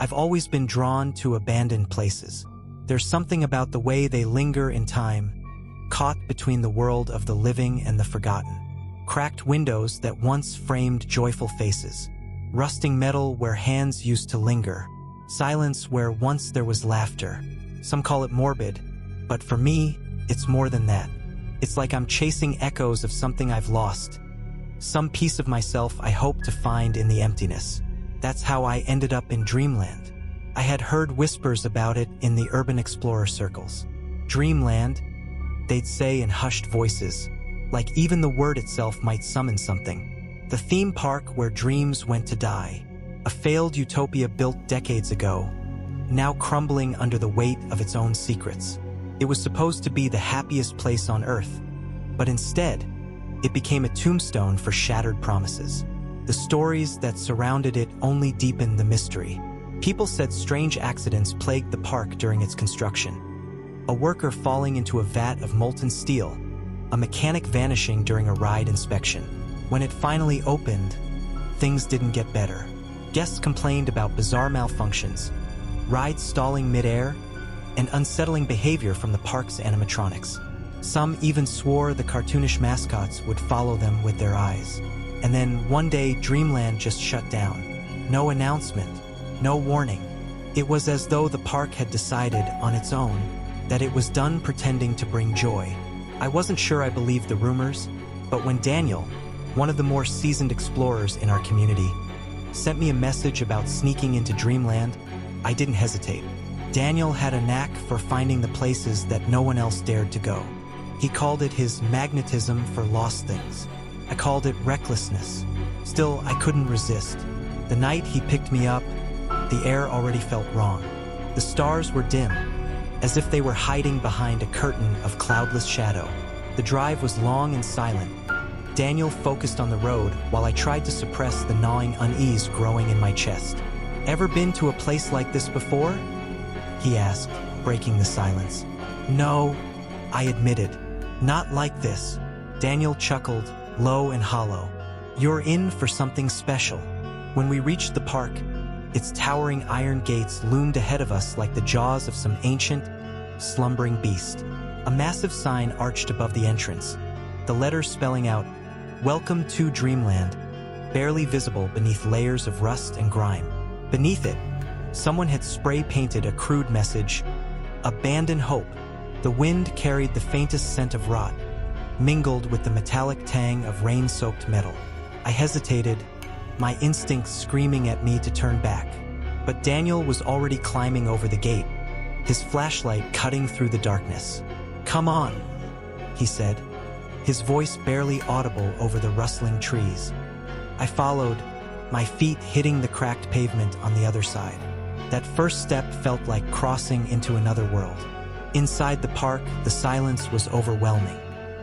I've always been drawn to abandoned places. There's something about the way they linger in time, caught between the world of the living and the forgotten. Cracked windows that once framed joyful faces. Rusting metal where hands used to linger. Silence where once there was laughter. Some call it morbid, but for me, it's more than that. It's like I'm chasing echoes of something I've lost. Some piece of myself I hope to find in the emptiness. That's how I ended up in Dreamland. I had heard whispers about it in the urban explorer circles. Dreamland, they'd say in hushed voices, like even the word itself might summon something. The theme park where dreams went to die. A failed utopia built decades ago, now crumbling under the weight of its own secrets. It was supposed to be the happiest place on Earth, but instead, it became a tombstone for shattered promises. The stories that surrounded it only deepened the mystery. People said strange accidents plagued the park during its construction. A worker falling into a vat of molten steel, a mechanic vanishing during a ride inspection. When it finally opened, things didn't get better. Guests complained about bizarre malfunctions, rides stalling mid-air, and unsettling behavior from the park's animatronics. Some even swore the cartoonish mascots would follow them with their eyes. And then one day, Dreamland just shut down. No announcement, no warning. It was as though the park had decided on its own that it was done pretending to bring joy. I wasn't sure I believed the rumors, but when Daniel, one of the more seasoned explorers in our community, sent me a message about sneaking into Dreamland, I didn't hesitate. Daniel had a knack for finding the places that no one else dared to go. He called it his magnetism for lost things. I called it recklessness. Still, I couldn't resist. The night he picked me up, the air already felt wrong. The stars were dim, as if they were hiding behind a curtain of cloudless shadow. The drive was long and silent. Daniel focused on the road while I tried to suppress the gnawing unease growing in my chest. "Ever been to a place like this before?" he asked, breaking the silence. "No," I admitted. "Not like this." Daniel chuckled, low and hollow. "You're in for something special." When we reached the park, its towering iron gates loomed ahead of us like the jaws of some ancient, slumbering beast. A massive sign arched above the entrance, the letters spelling out, "Welcome to Dreamland," barely visible beneath layers of rust and grime. Beneath it, someone had spray-painted a crude message, "Abandon hope." The wind carried the faintest scent of rot, mingled with the metallic tang of rain-soaked metal. I hesitated, my instincts screaming at me to turn back. But Daniel was already climbing over the gate, his flashlight cutting through the darkness. "Come on," he said, his voice barely audible over the rustling trees. I followed, my feet hitting the cracked pavement on the other side. That first step felt like crossing into another world. Inside the park, the silence was overwhelming.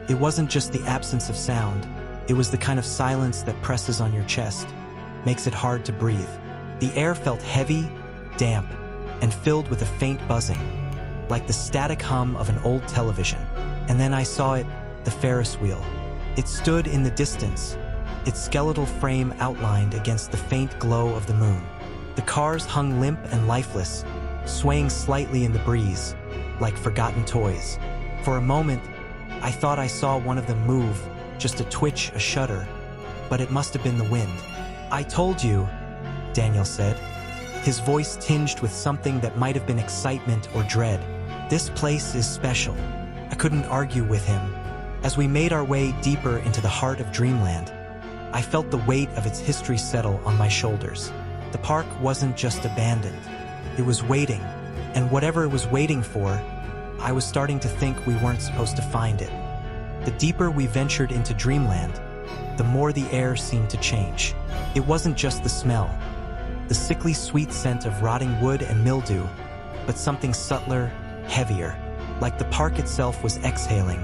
It wasn't just the absence of sound, it was the kind of silence that presses on your chest, makes it hard to breathe. The air felt heavy, damp, and filled with a faint buzzing, like the static hum of an old television. And then I saw it, the Ferris wheel. It stood in the distance, its skeletal frame outlined against the faint glow of the moon. The cars hung limp and lifeless, swaying slightly in the breeze, like forgotten toys. For a moment, I thought I saw one of them move, just a twitch, a shudder, but it must have been the wind. "I told you," Daniel said, his voice tinged with something that might have been excitement or dread. "This place is special." I couldn't argue with him. As we made our way deeper into the heart of Dreamland, I felt the weight of its history settle on my shoulders. The park wasn't just abandoned. It was waiting, and whatever it was waiting for, I was starting to think we weren't supposed to find it. The deeper we ventured into Dreamland, the more the air seemed to change. It wasn't just the smell, the sickly sweet scent of rotting wood and mildew, but something subtler, heavier, like the park itself was exhaling,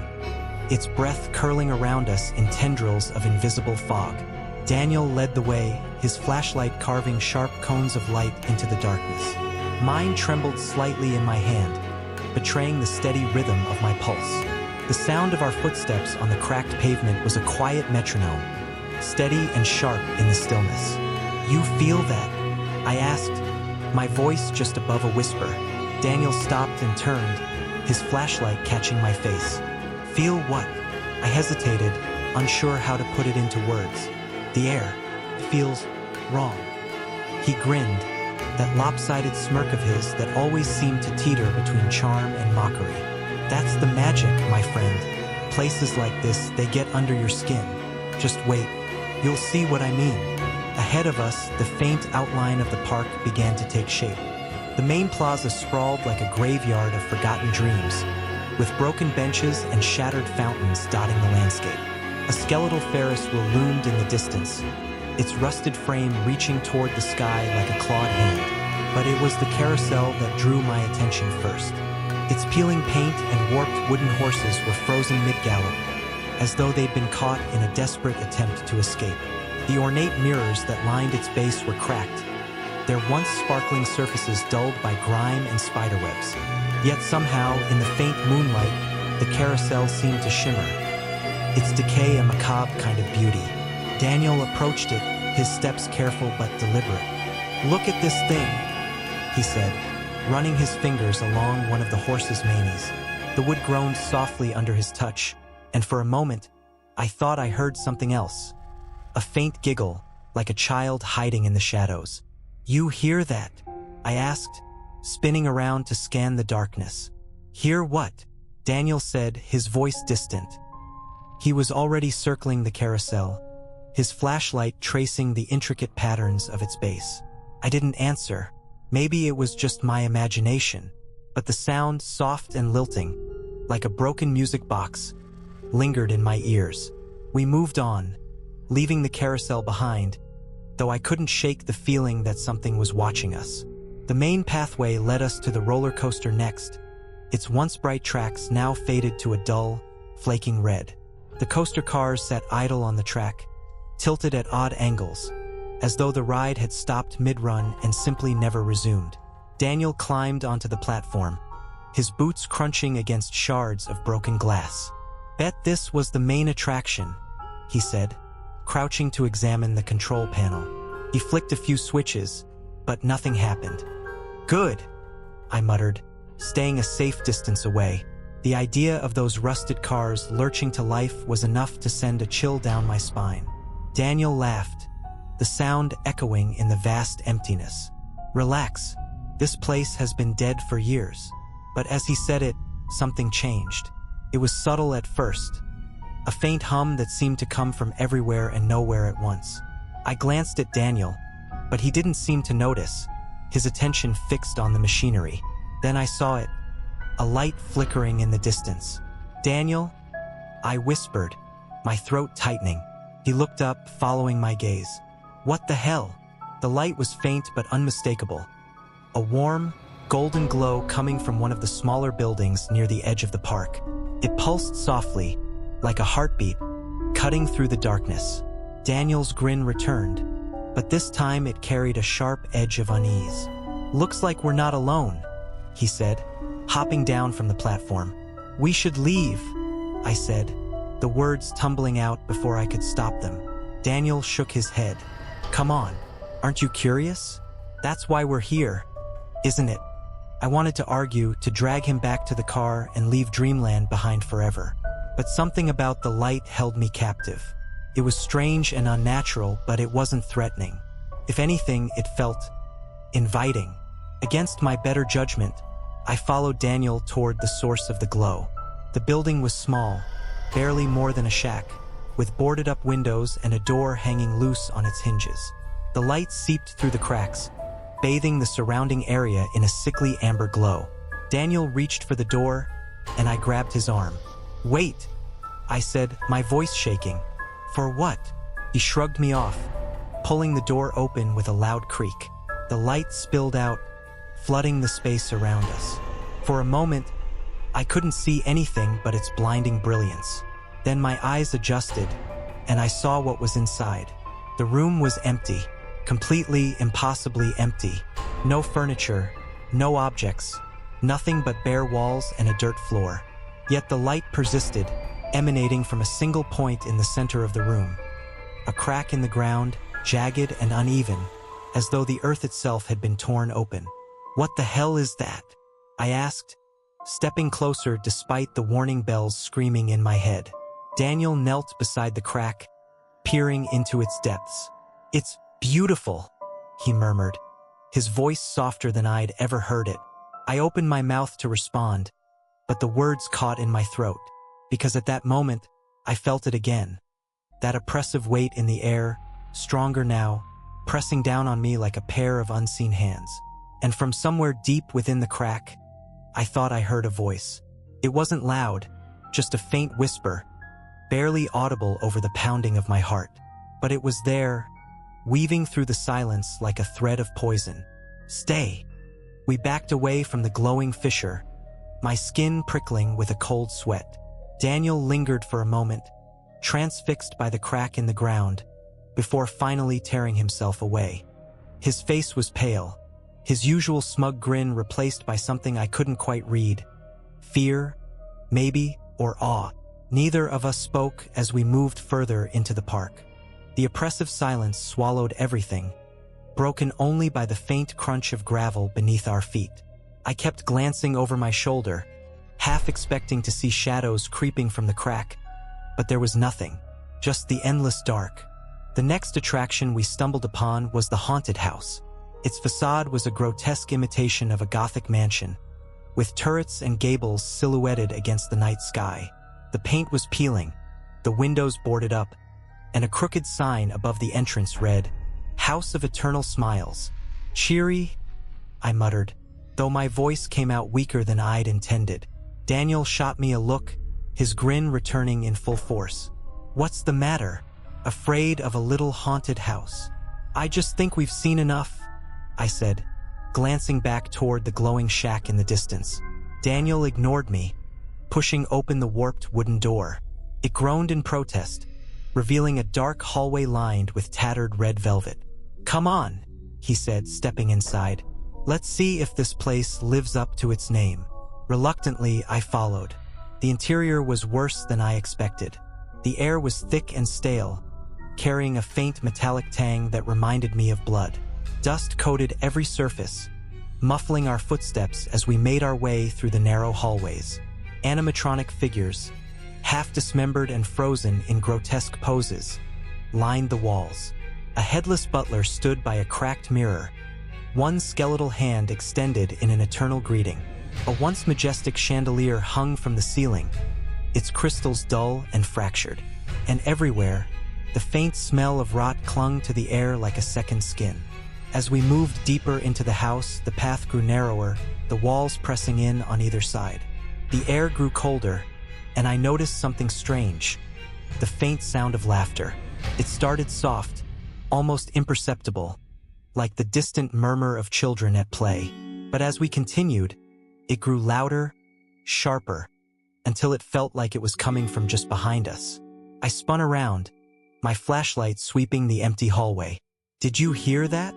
its breath curling around us in tendrils of invisible fog. Daniel led the way, his flashlight carving sharp cones of light into the darkness. Mine trembled slightly in my hand, betraying the steady rhythm of my pulse. The sound of our footsteps on the cracked pavement was a quiet metronome, steady and sharp in the stillness. "You feel that?" I asked, my voice just above a whisper. Daniel stopped and turned, his flashlight catching my face. Feel what? I hesitated, unsure how to put it into words. The air feels wrong. He grinned, that lopsided smirk of his that always seemed to teeter between charm and mockery. That's the magic, my friend. Places like this, they get under your skin. Just wait, you'll see what I mean. Ahead of us, the faint outline of the park began to take shape. The main plaza sprawled like a graveyard of forgotten dreams, with broken benches and shattered fountains dotting the landscape. A skeletal Ferris wheel loomed in the distance, its rusted frame reaching toward the sky like a clawed hand. But it was the carousel that drew my attention first. Its peeling paint and warped wooden horses were frozen mid-gallop, as though they'd been caught in a desperate attempt to escape. The ornate mirrors that lined its base were cracked, their once sparkling surfaces dulled by grime and spiderwebs. Yet somehow, in the faint moonlight, the carousel seemed to shimmer, its decay a macabre kind of beauty. Daniel approached it, his steps careful but deliberate. "Look at this thing," he said, running his fingers along one of the horse's manes. The wood groaned softly under his touch, and for a moment, I thought I heard something else. A faint giggle, like a child hiding in the shadows. "You hear that?" I asked, spinning around to scan the darkness. "Hear what?" Daniel said, his voice distant. He was already circling the carousel, his flashlight tracing the intricate patterns of its base. I didn't answer. Maybe it was just my imagination, but the sound, soft and lilting, like a broken music box, lingered in my ears. We moved on, leaving the carousel behind, though I couldn't shake the feeling that something was watching us. The main pathway led us to the roller coaster next, its once bright tracks now faded to a dull, flaking red. The coaster cars sat idle on the track, tilted at odd angles, as though the ride had stopped mid-run and simply never resumed. Daniel climbed onto the platform, his boots crunching against shards of broken glass. "Bet this was the main attraction," he said, crouching to examine the control panel. He flicked a few switches, but nothing happened. "Good," I muttered, staying a safe distance away. The idea of those rusted cars lurching to life was enough to send a chill down my spine. Daniel laughed, the sound echoing in the vast emptiness. "Relax, this place has been dead for years." But as he said it, something changed. It was subtle at first, a faint hum that seemed to come from everywhere and nowhere at once. I glanced at Daniel, but he didn't seem to notice, his attention fixed on the machinery. Then I saw it, a light flickering in the distance. "Daniel?" I whispered, my throat tightening. He looked up, following my gaze. "What the hell?" The light was faint but unmistakable, a warm, golden glow coming from one of the smaller buildings near the edge of the park. It pulsed softly, like a heartbeat, cutting through the darkness. Daniel's grin returned, but this time it carried a sharp edge of unease. "Looks like we're not alone," he said, hopping down from the platform. "We should leave," I said, the words tumbling out before I could stop them. Daniel shook his head. "Come on, aren't you curious? That's why we're here, isn't it?" I wanted to argue, to drag him back to the car and leave Dreamland behind forever. But something about the light held me captive. It was strange and unnatural, but it wasn't threatening. If anything, it felt inviting. Against my better judgment, I followed Daniel toward the source of the glow. The building was small, barely more than a shack, with boarded-up windows and a door hanging loose on its hinges. The light seeped through the cracks, bathing the surrounding area in a sickly amber glow. Daniel reached for the door, and I grabbed his arm. "Wait," I said, my voice shaking. "For what?" He shrugged me off, pulling the door open with a loud creak. The light spilled out, flooding the space around us. For a moment, I couldn't see anything but its blinding brilliance. Then my eyes adjusted, and I saw what was inside. The room was empty, completely, impossibly empty. No furniture, no objects, nothing but bare walls and a dirt floor. Yet the light persisted, emanating from a single point in the center of the room. A crack in the ground, jagged and uneven, as though the earth itself had been torn open. "What the hell is that?" I asked, stepping closer despite the warning bells screaming in my head. Daniel knelt beside the crack, peering into its depths. "It's beautiful," he murmured, his voice softer than I'd ever heard it. I opened my mouth to respond, but the words caught in my throat, because at that moment, I felt it again. That oppressive weight in the air, stronger now, pressing down on me like a pair of unseen hands. And from somewhere deep within the crack, I thought I heard a voice. It wasn't loud, just a faint whisper, barely audible over the pounding of my heart. But it was there, weaving through the silence like a thread of poison. "Stay." We backed away from the glowing fissure, my skin prickling with a cold sweat. Daniel lingered for a moment, transfixed by the crack in the ground, before finally tearing himself away. His face was pale, his usual smug grin replaced by something I couldn't quite read. Fear, maybe, or awe. Neither of us spoke as we moved further into the park. The oppressive silence swallowed everything, broken only by the faint crunch of gravel beneath our feet. I kept glancing over my shoulder, half expecting to see shadows creeping from the crack, but there was nothing, just the endless dark. The next attraction we stumbled upon was the haunted house. Its facade was a grotesque imitation of a Gothic mansion, with turrets and gables silhouetted against the night sky. The paint was peeling, the windows boarded up, and a crooked sign above the entrance read, "House of Eternal Smiles." "Cheery," I muttered, though my voice came out weaker than I'd intended. Daniel shot me a look, his grin returning in full force. "What's the matter? Afraid of a little haunted house?" "I just think we've seen enough," I said, glancing back toward the glowing shack in the distance. Daniel ignored me, pushing open the warped wooden door. It groaned in protest, revealing a dark hallway lined with tattered red velvet. "Come on," he said, stepping inside. "Let's see if this place lives up to its name." Reluctantly, I followed. The interior was worse than I expected. The air was thick and stale, carrying a faint metallic tang that reminded me of blood. Dust coated every surface, muffling our footsteps as we made our way through the narrow hallways. Animatronic figures, half dismembered and frozen in grotesque poses, lined the walls. A headless butler stood by a cracked mirror, one skeletal hand extended in an eternal greeting. A once majestic chandelier hung from the ceiling, its crystals dull and fractured. And everywhere, the faint smell of rot clung to the air like a second skin. As we moved deeper into the house, the path grew narrower, the walls pressing in on either side. The air grew colder, and I noticed something strange, the faint sound of laughter. It started soft, almost imperceptible, like the distant murmur of children at play. But as we continued, it grew louder, sharper, until it felt like it was coming from just behind us. I spun around, my flashlight sweeping the empty hallway. "Did you hear that?"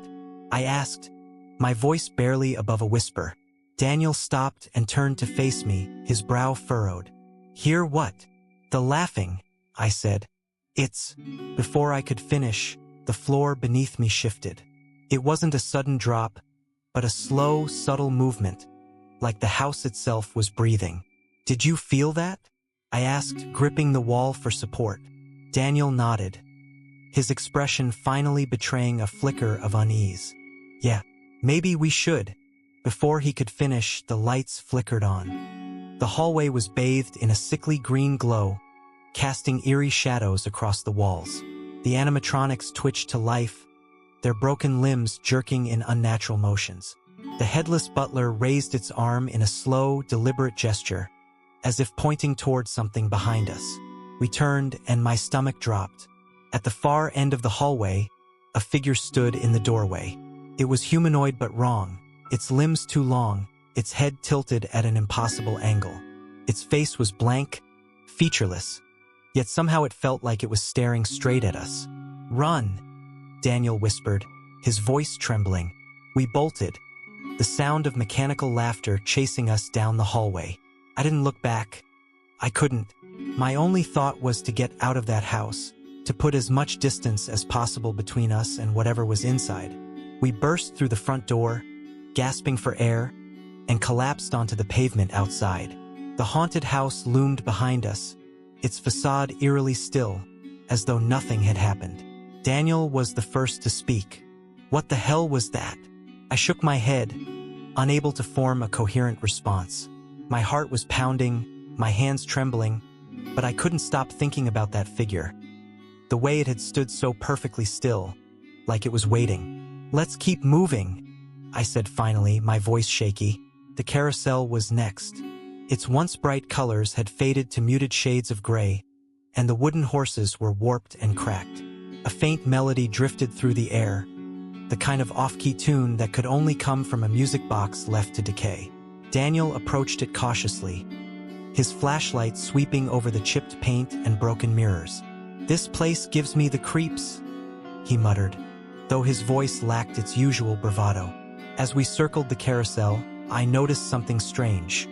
I asked, my voice barely above a whisper. Daniel stopped and turned to face me, his brow furrowed. "Hear what?" "The laughing," I said. "It's..." Before I could finish, the floor beneath me shifted. It wasn't a sudden drop, but a slow, subtle movement, like the house itself was breathing. "Did you feel that?" I asked, gripping the wall for support. Daniel nodded, his expression finally betraying a flicker of unease. "Yeah, maybe we should." Before he could finish, the lights flickered on. The hallway was bathed in a sickly green glow, casting eerie shadows across the walls. The animatronics twitched to life, their broken limbs jerking in unnatural motions. The headless butler raised its arm in a slow, deliberate gesture, as if pointing toward something behind us. We turned, and my stomach dropped. At the far end of the hallway, a figure stood in the doorway. It was humanoid but wrong, its limbs too long, its head tilted at an impossible angle. Its face was blank, featureless, yet somehow it felt like it was staring straight at us. "Run," Daniel whispered, his voice trembling. We bolted, the sound of mechanical laughter chasing us down the hallway. I didn't look back. I couldn't. My only thought was to get out of that house, to put as much distance as possible between us and whatever was inside. We burst through the front door, gasping for air, and collapsed onto the pavement outside. The haunted house loomed behind us, its facade eerily still, as though nothing had happened. Daniel was the first to speak. What the hell was that? I shook my head, unable to form a coherent response. My heart was pounding, my hands trembling, but I couldn't stop thinking about that figure. The way it had stood so perfectly still, like it was waiting. "Let's keep moving," I said finally, my voice shaky. The carousel was next. Its once bright colors had faded to muted shades of gray, and the wooden horses were warped and cracked. A faint melody drifted through the air, the kind of off-key tune that could only come from a music box left to decay. Daniel approached it cautiously, his flashlight sweeping over the chipped paint and broken mirrors. "This place gives me the creeps," he muttered, though his voice lacked its usual bravado. As we circled the carousel, I noticed something strange.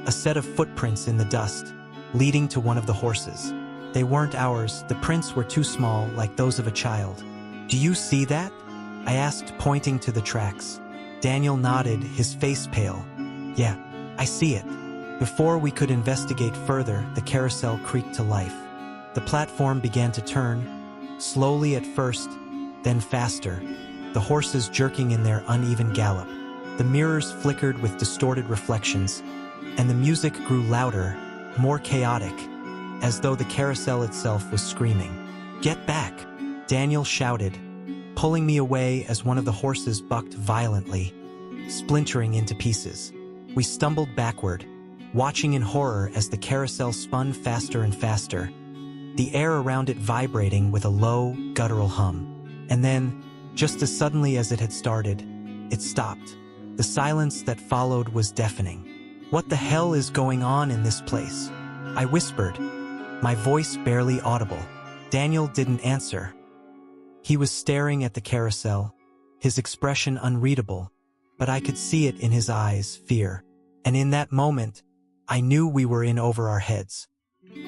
A set of footprints in the dust, leading to one of the horses. They weren't ours, the prints were too small, like those of a child. "Do you see that?" I asked, pointing to the tracks. Daniel nodded, his face pale. "Yeah, I see it." Before we could investigate further, the carousel creaked to life. The platform began to turn, slowly at first, then faster, the horses jerking in their uneven gallop. The mirrors flickered with distorted reflections, and the music grew louder, more chaotic, as though the carousel itself was screaming. "Get back!" Daniel shouted, pulling me away as one of the horses bucked violently, splintering into pieces. We stumbled backward, watching in horror as the carousel spun faster and faster, the air around it vibrating with a low, guttural hum. And then, just as suddenly as it had started, it stopped. The silence that followed was deafening. "What the hell is going on in this place?" I whispered, my voice barely audible. Daniel didn't answer. He was staring at the carousel, his expression unreadable, but I could see it in his eyes, fear. And in that moment, I knew we were in over our heads.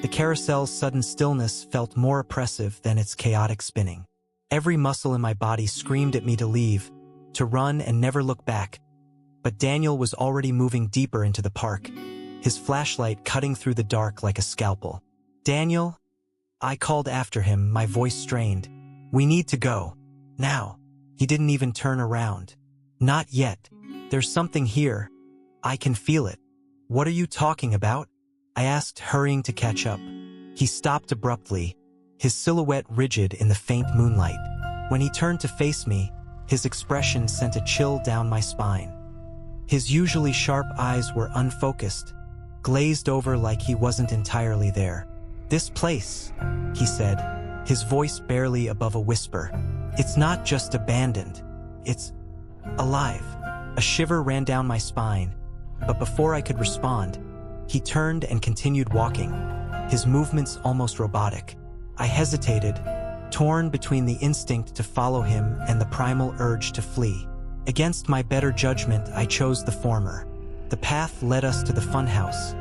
The carousel's sudden stillness felt more oppressive than its chaotic spinning. Every muscle in my body screamed at me to leave, to run and never look back. But Daniel was already moving deeper into the park, his flashlight cutting through the dark like a scalpel. "Daniel?" I called after him, my voice strained. "We need to go. Now." He didn't even turn around. "Not yet. There's something here. I can feel it." "What are you talking about?" I asked, hurrying to catch up. He stopped abruptly, his silhouette rigid in the faint moonlight. When he turned to face me, his expression sent a chill down my spine. His usually sharp eyes were unfocused, glazed over like he wasn't entirely there. "This place," he said, his voice barely above a whisper. "It's not just abandoned. It's alive." A shiver ran down my spine, but before I could respond, he turned and continued walking, his movements almost robotic. I hesitated, torn between the instinct to follow him and the primal urge to flee. Against my better judgment, I chose the former. The path led us to the funhouse,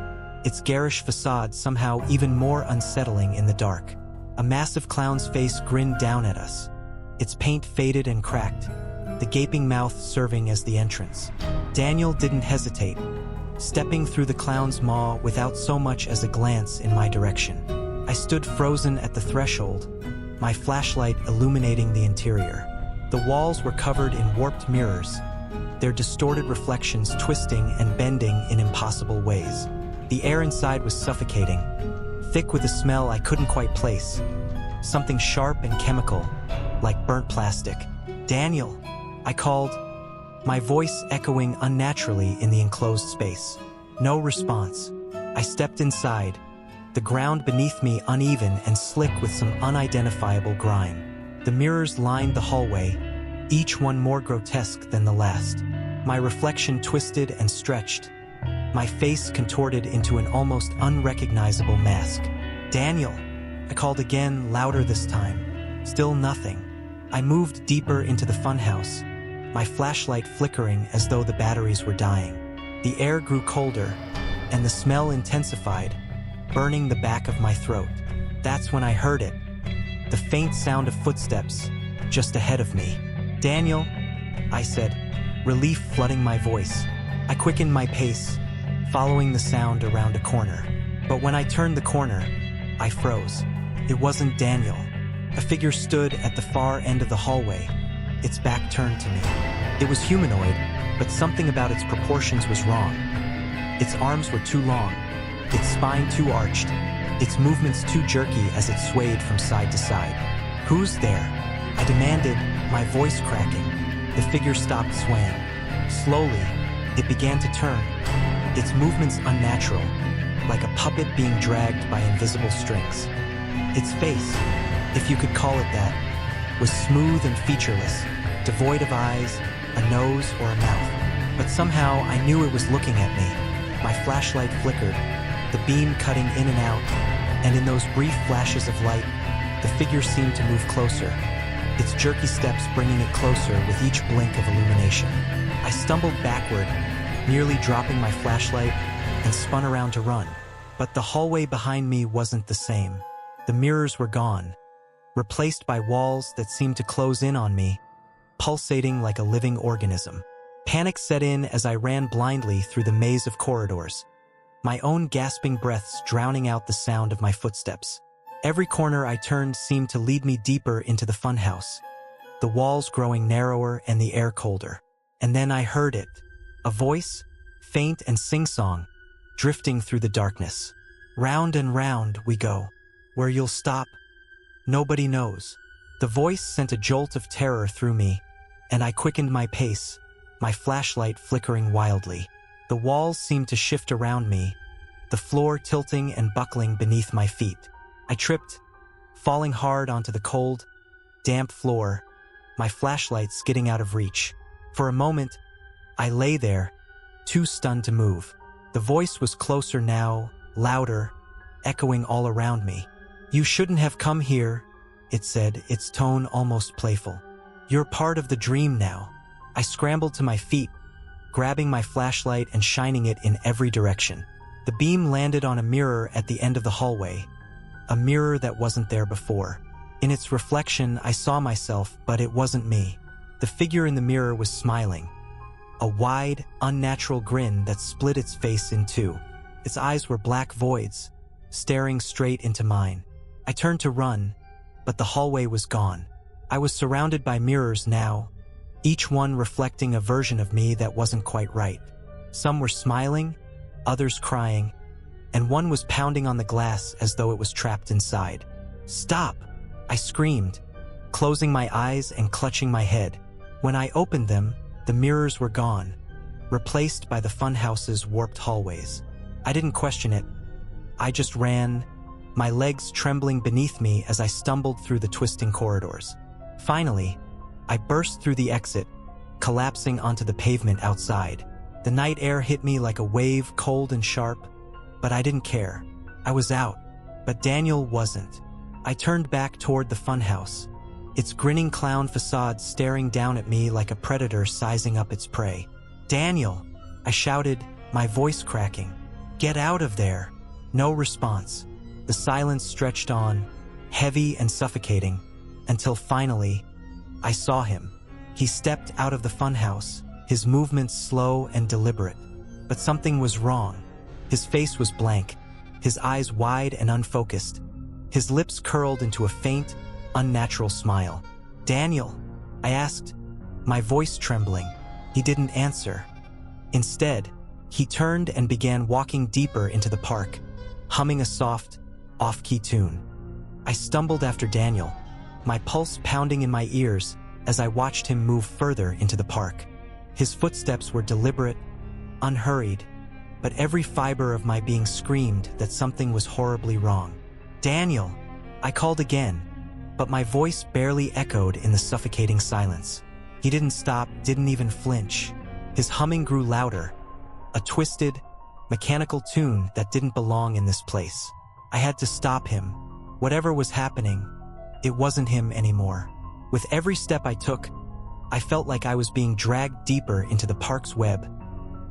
its garish facade somehow even more unsettling in the dark. A massive clown's face grinned down at us, its paint faded and cracked, the gaping mouth serving as the entrance. Daniel didn't hesitate, stepping through the clown's maw without so much as a glance in my direction. I stood frozen at the threshold, my flashlight illuminating the interior. The walls were covered in warped mirrors, their distorted reflections twisting and bending in impossible ways. The air inside was suffocating, thick with a smell I couldn't quite place, something sharp and chemical, like burnt plastic. "Daniel," I called, my voice echoing unnaturally in the enclosed space. No response. I stepped inside, the ground beneath me uneven and slick with some unidentifiable grime. The mirrors lined the hallway, each one more grotesque than the last. My reflection twisted and stretched, my face contorted into an almost unrecognizable mask. "Daniel," I called again, louder this time. Still nothing. I moved deeper into the funhouse, my flashlight flickering as though the batteries were dying. The air grew colder, and the smell intensified, burning the back of my throat. That's when I heard it, the faint sound of footsteps just ahead of me. "Daniel," I said, relief flooding my voice. I quickened my pace, following the sound around a corner. But when I turned the corner, I froze. It wasn't Daniel. A figure stood at the far end of the hallway, its back turned to me. It was humanoid, but something about its proportions was wrong. Its arms were too long, its spine too arched, its movements too jerky as it swayed from side to side. "Who's there?" I demanded, my voice cracking. The figure stopped swaying. Slowly, it began to turn, its movements unnatural, like a puppet being dragged by invisible strings. Its face, if you could call it that, was smooth and featureless, devoid of eyes, a nose, or a mouth. But somehow I knew it was looking at me. My flashlight flickered, the beam cutting in and out, and in those brief flashes of light, the figure seemed to move closer, its jerky steps bringing it closer with each blink of illumination. I stumbled backward, nearly dropping my flashlight, and spun around to run. But the hallway behind me wasn't the same. The mirrors were gone, replaced by walls that seemed to close in on me, pulsating like a living organism. Panic set in as I ran blindly through the maze of corridors, my own gasping breaths drowning out the sound of my footsteps. Every corner I turned seemed to lead me deeper into the funhouse, the walls growing narrower and the air colder. And then I heard it, a voice, faint and sing-song, drifting through the darkness. "Round and round we go. Where you'll stop, nobody knows." The voice sent a jolt of terror through me, and I quickened my pace, my flashlight flickering wildly. The walls seemed to shift around me, the floor tilting and buckling beneath my feet. I tripped, falling hard onto the cold, damp floor, my flashlight skidding out of reach. For a moment, I lay there, too stunned to move. The voice was closer now, louder, echoing all around me. "You shouldn't have come here," it said, its tone almost playful. "You're part of the dream now." I scrambled to my feet, grabbing my flashlight and shining it in every direction. The beam landed on a mirror at the end of the hallway, a mirror that wasn't there before. In its reflection, I saw myself, but it wasn't me. The figure in the mirror was smiling, a wide, unnatural grin that split its face in two. Its eyes were black voids, staring straight into mine. I turned to run, but the hallway was gone. I was surrounded by mirrors now, each one reflecting a version of me that wasn't quite right. Some were smiling, others crying, and one was pounding on the glass as though it was trapped inside. "Stop!" I screamed, closing my eyes and clutching my head. When I opened them, the mirrors were gone, replaced by the funhouse's warped hallways. I didn't question it. I just ran, my legs trembling beneath me as I stumbled through the twisting corridors. Finally, I burst through the exit, collapsing onto the pavement outside. The night air hit me like a wave, cold and sharp, but I didn't care. I was out, but Daniel wasn't. I turned back toward the funhouse, its grinning clown facade staring down at me like a predator sizing up its prey. "Daniel!" I shouted, my voice cracking. "Get out of there!" No response. The silence stretched on, heavy and suffocating, until finally, I saw him. He stepped out of the funhouse, his movements slow and deliberate. But something was wrong. His face was blank, his eyes wide and unfocused, his lips curled into a faint, unnatural smile. "Daniel?" I asked, my voice trembling. He didn't answer. Instead, he turned and began walking deeper into the park, humming a soft, off-key tune. I stumbled after Daniel, my pulse pounding in my ears as I watched him move further into the park. His footsteps were deliberate, unhurried, but every fiber of my being screamed that something was horribly wrong. "Daniel!" I called again, but my voice barely echoed in the suffocating silence. He didn't stop, didn't even flinch. His humming grew louder, a twisted, mechanical tune that didn't belong in this place. I had to stop him. Whatever was happening, it wasn't him anymore. With every step I took, I felt like I was being dragged deeper into the park's web,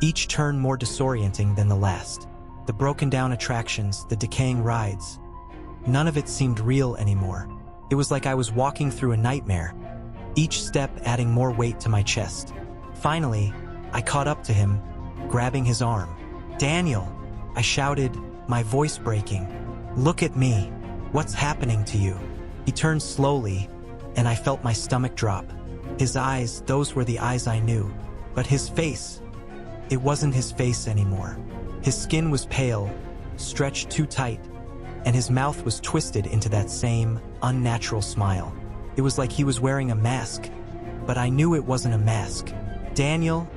each turn more disorienting than the last. The broken-down attractions, the decaying rides, none of it seemed real anymore. It was like I was walking through a nightmare, each step adding more weight to my chest. Finally, I caught up to him, grabbing his arm. "Daniel!" I shouted, my voice breaking. "Look at me. What's happening to you?" He turned slowly, and I felt my stomach drop. His eyes, those were the eyes I knew. But his face, it wasn't his face anymore. His skin was pale, stretched too tight, and his mouth was twisted into that same unnatural smile. It was like he was wearing a mask, but I knew it wasn't a mask. "Daniel,"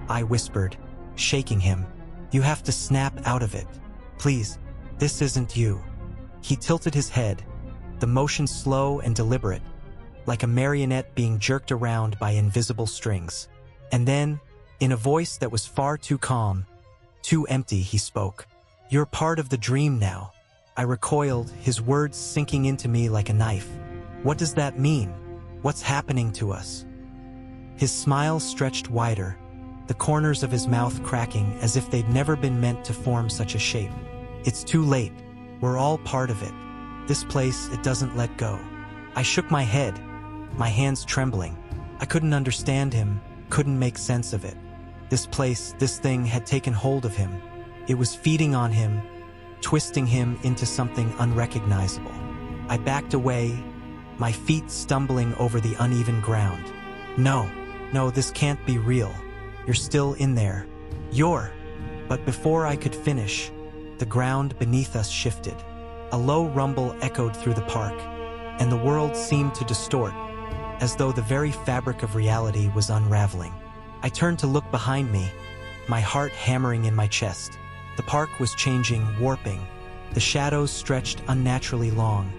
I whispered, shaking him. "You have to snap out of it. Please, this isn't you." He tilted his head, the motion slow and deliberate, like a marionette being jerked around by invisible strings. And then, in a voice that was far too calm, too empty, he spoke. "You're part of the dream now." I recoiled, his words sinking into me like a knife. "What does that mean? What's happening to us?" His smile stretched wider, the corners of his mouth cracking as if they'd never been meant to form such a shape. "It's too late. We're all part of it. This place, it doesn't let go." I shook my head, my hands trembling. I couldn't understand him, couldn't make sense of it. This place, this thing had taken hold of him. It was feeding on him, twisting him into something unrecognizable. I backed away, my feet stumbling over the uneven ground. No, this can't be real. You're still in there. But before I could finish, the ground beneath us shifted. A low rumble echoed through the park, and the world seemed to distort, as though the very fabric of reality was unraveling. I turned to look behind me, my heart hammering in my chest. The park was changing, warping. The shadows stretched unnaturally long,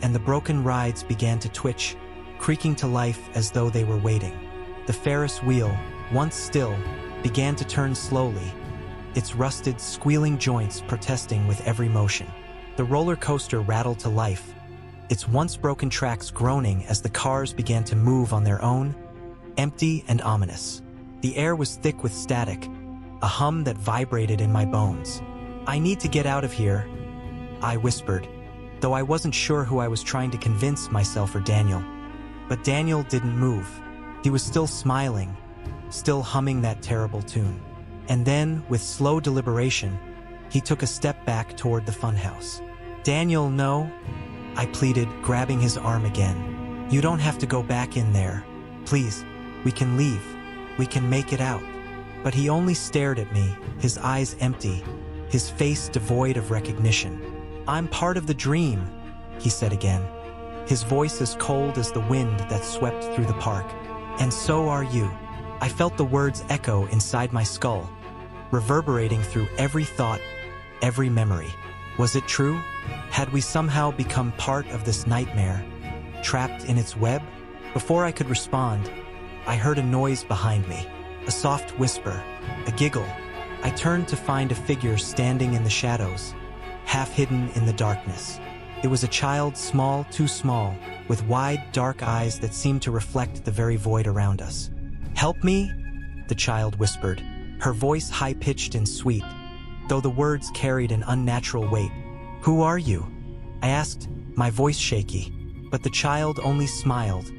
and the broken rides began to twitch, creaking to life as though they were waiting. The Ferris wheel, once still, began to turn slowly, its rusted, squealing joints protesting with every motion. The roller coaster rattled to life, its once broken tracks groaning as the cars began to move on their own, empty and ominous. The air was thick with static, a hum that vibrated in my bones. "I need to get out of here," I whispered, though I wasn't sure who I was trying to convince, myself or Daniel. But Daniel didn't move. He was still smiling, still humming that terrible tune. And then, with slow deliberation, he took a step back toward the funhouse. "Daniel, no," I pleaded, grabbing his arm again. "You don't have to go back in there. Please, we can leave. We can make it out." But he only stared at me, his eyes empty, his face devoid of recognition. "I'm part of the dream," he said again, his voice as cold as the wind that swept through the park. "And so are you." I felt the words echo inside my skull, reverberating through every thought, every memory. Was it true? Had we somehow become part of this nightmare, trapped in its web? Before I could respond, I heard a noise behind me, a soft whisper, a giggle. I turned to find a figure standing in the shadows, half hidden in the darkness. It was a child, small, too small, with wide, dark eyes that seemed to reflect the very void around us. "Help me?" the child whispered, her voice high-pitched and sweet, though the words carried an unnatural weight. "Who are you?" I asked, my voice shaky, but the child only smiled,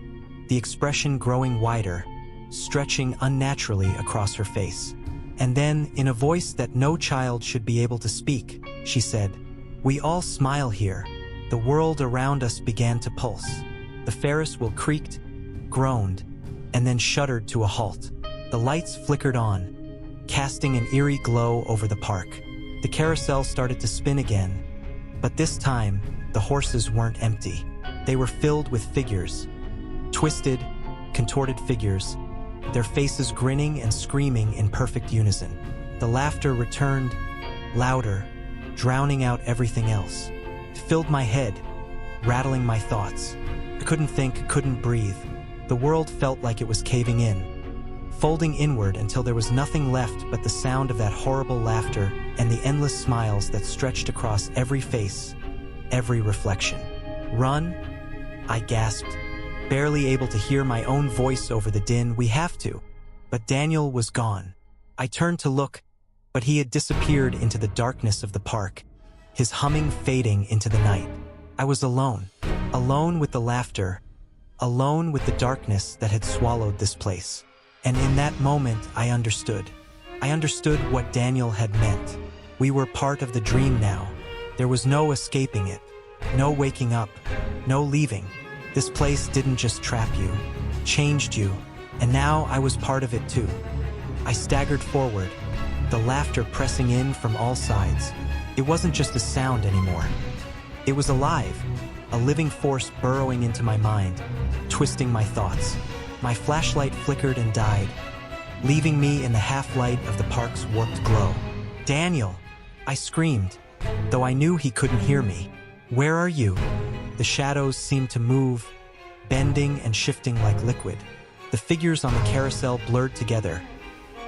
the expression growing wider, stretching unnaturally across her face. And then, in a voice that no child should be able to speak, she said, "We all smile here." The world around us began to pulse. The Ferris wheel creaked, groaned, and then shuddered to a halt. The lights flickered on, casting an eerie glow over the park. The carousel started to spin again, but this time, the horses weren't empty. They were filled with figures, twisted, contorted figures, their faces grinning and screaming in perfect unison. The laughter returned, louder, drowning out everything else. It filled my head, rattling my thoughts. I couldn't think, couldn't breathe. The world felt like it was caving in, folding inward until there was nothing left but the sound of that horrible laughter and the endless smiles that stretched across every face, every reflection. "Run?" I gasped, barely able to hear my own voice over the din. "We have to." But Daniel was gone. I turned to look, but he had disappeared into the darkness of the park, his humming fading into the night. I was alone with the laughter, alone with the darkness that had swallowed this place. And in that moment, I understood. I understood what Daniel had meant. We were part of the dream now. There was no escaping it, no waking up, no leaving. This place didn't just trap you, changed you, and now I was part of it too. I staggered forward, the laughter pressing in from all sides. It wasn't just a sound anymore. It was alive, a living force burrowing into my mind, twisting my thoughts. My flashlight flickered and died, leaving me in the half-light of the park's warped glow. "Daniel!" I screamed, though I knew he couldn't hear me. "Where are you?" The shadows seemed to move, bending and shifting like liquid. The figures on the carousel blurred together,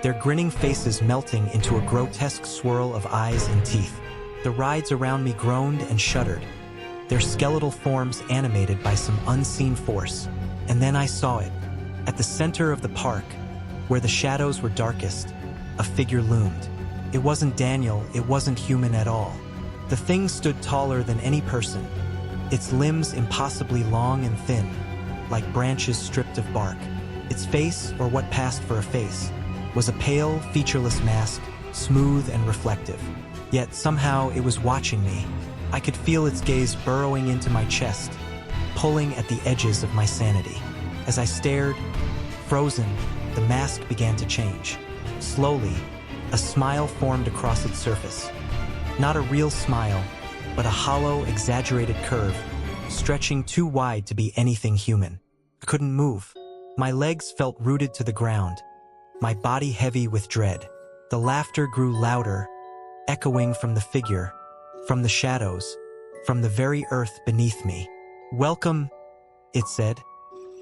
their grinning faces melting into a grotesque swirl of eyes and teeth. The rides around me groaned and shuddered, their skeletal forms animated by some unseen force. And then I saw it. At the center of the park, where the shadows were darkest, a figure loomed. It wasn't Daniel, it wasn't human at all. The thing stood taller than any person, its limbs impossibly long and thin, like branches stripped of bark. Its face, or what passed for a face, was a pale, featureless mask, smooth and reflective. Yet somehow it was watching me. I could feel its gaze burrowing into my chest, pulling at the edges of my sanity. As I stared, frozen, the mask began to change. Slowly, a smile formed across its surface. Not a real smile, but a hollow, exaggerated curve, stretching too wide to be anything human. I couldn't move. My legs felt rooted to the ground, my body heavy with dread. The laughter grew louder, echoing from the figure, from the shadows, from the very earth beneath me. "Welcome," it said,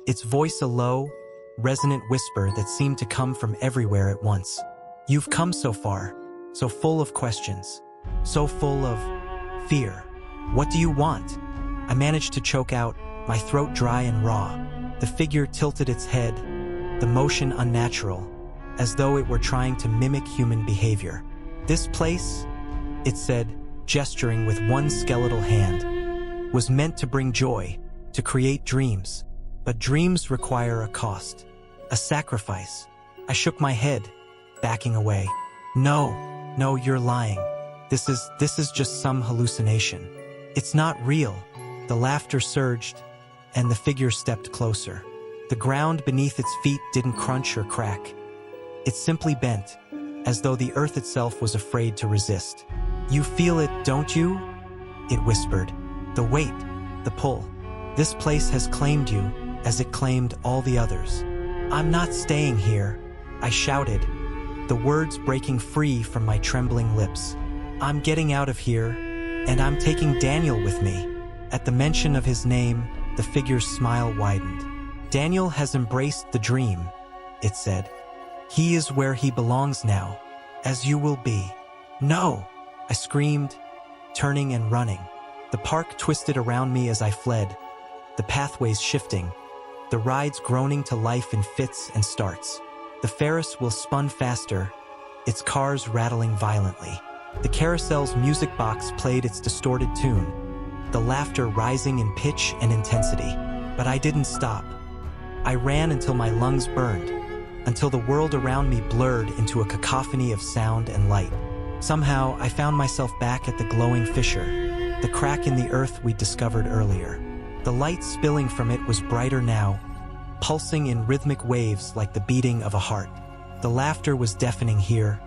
its voice a low, resonant whisper that seemed to come from everywhere at once. "You've come so far, so full of questions, so full of fear. What do you want?" I managed to choke out, my throat dry and raw. The figure tilted its head, the motion unnatural, as though it were trying to mimic human behavior. "This place," it said, gesturing with one skeletal hand, "was meant to bring joy, to create dreams. But dreams require a cost, a sacrifice." I shook my head, backing away. No, you're lying. This is just some hallucination. It's not real." The laughter surged, and the figure stepped closer. The ground beneath its feet didn't crunch or crack. It simply bent, as though the earth itself was afraid to resist. "You feel it, don't you?" it whispered. "The weight, the pull. This place has claimed you, as it claimed all the others." "I'm not staying here," I shouted, the words breaking free from my trembling lips. "I'm getting out of here, and I'm taking Daniel with me." At the mention of his name, the figure's smile widened. "Daniel has embraced the dream," it said. "He is where he belongs now, as you will be." "No!" I screamed, turning and running. The park twisted around me as I fled, the pathways shifting, the rides groaning to life in fits and starts. The Ferris wheel spun faster, its cars rattling violently. The carousel's music box played its distorted tune, the laughter rising in pitch and intensity. But I didn't stop. I ran until my lungs burned, until the world around me blurred into a cacophony of sound and light. Somehow, I found myself back at the glowing fissure, the crack in the earth we'd discovered earlier. The light spilling from it was brighter now, pulsing in rhythmic waves like the beating of a heart. The laughter was deafening here,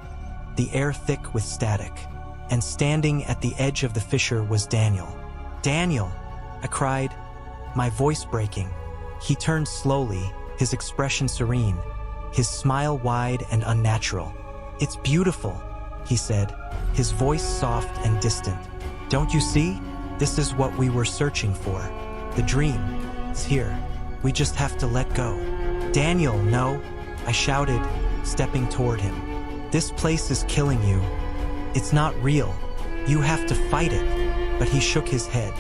the air thick with static. And standing at the edge of the fissure was Daniel. "Daniel!" I cried, my voice breaking. He turned slowly, his expression serene, his smile wide and unnatural. "It's beautiful," he said, his voice soft and distant. "Don't you see? This is what we were searching for. The dream. It's here. We just have to let go." "Daniel, no!" I shouted, stepping toward him. "This place is killing you. It's not real. You have to fight it." But he shook his head.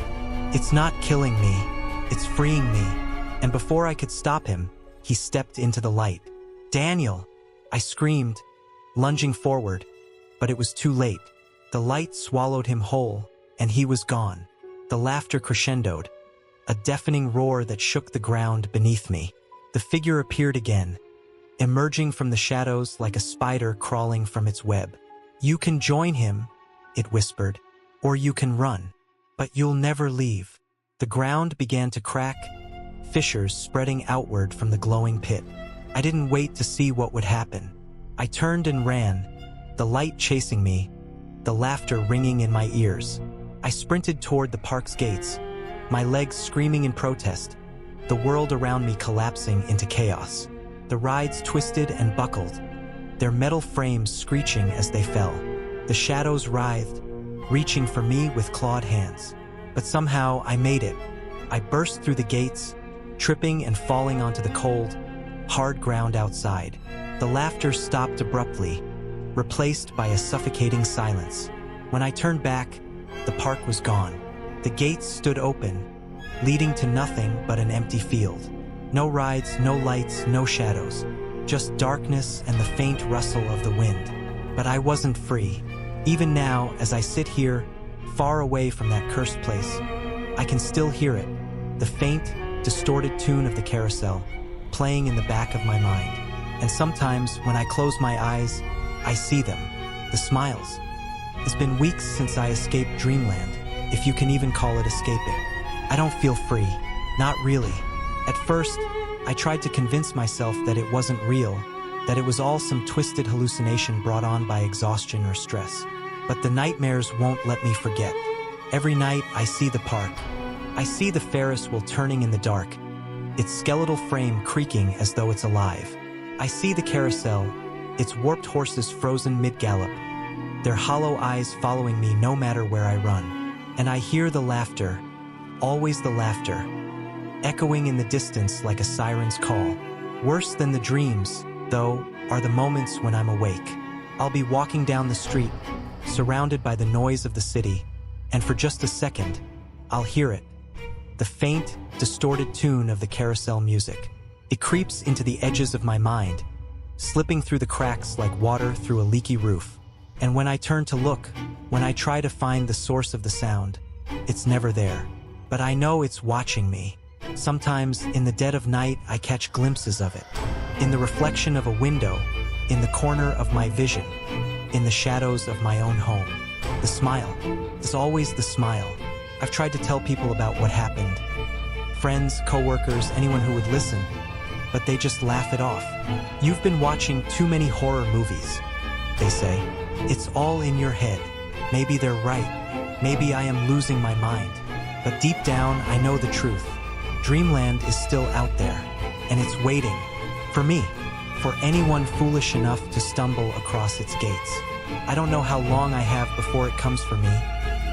"It's not killing me. It's freeing me." And before I could stop him, he stepped into the light. "Daniel!" I screamed, lunging forward, but it was too late. The light swallowed him whole, and he was gone. The laughter crescendoed, a deafening roar that shook the ground beneath me. The figure appeared again, emerging from the shadows like a spider crawling from its web. "You can join him," it whispered, "or you can run. But you'll never leave." The ground began to crack, fissures spreading outward from the glowing pit. I didn't wait to see what would happen. I turned and ran, the light chasing me, the laughter ringing in my ears. I sprinted toward the park's gates, my legs screaming in protest, the world around me collapsing into chaos. The rides twisted and buckled, their metal frames screeching as they fell. The shadows writhed, reaching for me with clawed hands. But somehow I made it. I burst through the gates, tripping and falling onto the cold, hard ground outside. The laughter stopped abruptly, replaced by a suffocating silence. When I turned back, the park was gone. The gates stood open, leading to nothing but an empty field. No rides, no lights, no shadows, just darkness and the faint rustle of the wind. But I wasn't free. Even now, as I sit here, far away from that cursed place, I can still hear it, the faint, distorted tune of the carousel, playing in the back of my mind. And sometimes, when I close my eyes, I see them, the smiles. It's been weeks since I escaped dreamland, if you can even call it escaping. I don't feel free, not really. At first, I tried to convince myself that it wasn't real, that it was all some twisted hallucination brought on by exhaustion or stress. But the nightmares won't let me forget. Every night, I see the park. I see the Ferris wheel turning in the dark, its skeletal frame creaking as though it's alive. I see the carousel, its warped horses frozen mid-gallop, their hollow eyes following me no matter where I run. And I hear the laughter, always the laughter, echoing in the distance like a siren's call. Worse than the dreams, though, are the moments when I'm awake. I'll be walking down the street, surrounded by the noise of the city, and for just a second, I'll hear it. The faint, distorted tune of the carousel music. It creeps into the edges of my mind, slipping through the cracks like water through a leaky roof. And when I turn to look, when I try to find the source of the sound, it's never there. But I know it's watching me. Sometimes, in the dead of night, I catch glimpses of it. In the reflection of a window, in the corner of my vision, in the shadows of my own home. The smile. It's always the smile. I've tried to tell people about what happened. Friends, coworkers, anyone who would listen. But they just laugh it off. "You've been watching too many horror movies," they say. "It's all in your head." Maybe they're right. Maybe I am losing my mind. But deep down, I know the truth. Dreamland is still out there, and it's waiting for me, for anyone foolish enough to stumble across its gates. I don't know how long I have before it comes for me,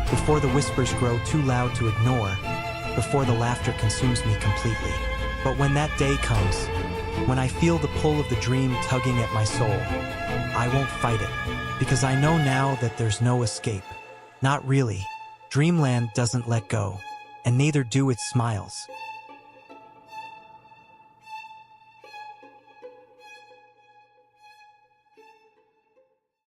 before the whispers grow too loud to ignore, before the laughter consumes me completely. But when that day comes, when I feel the pull of the dream tugging at my soul, I won't fight it, because I know now that there's no escape. Not really. Dreamland doesn't let go, and neither do its smiles.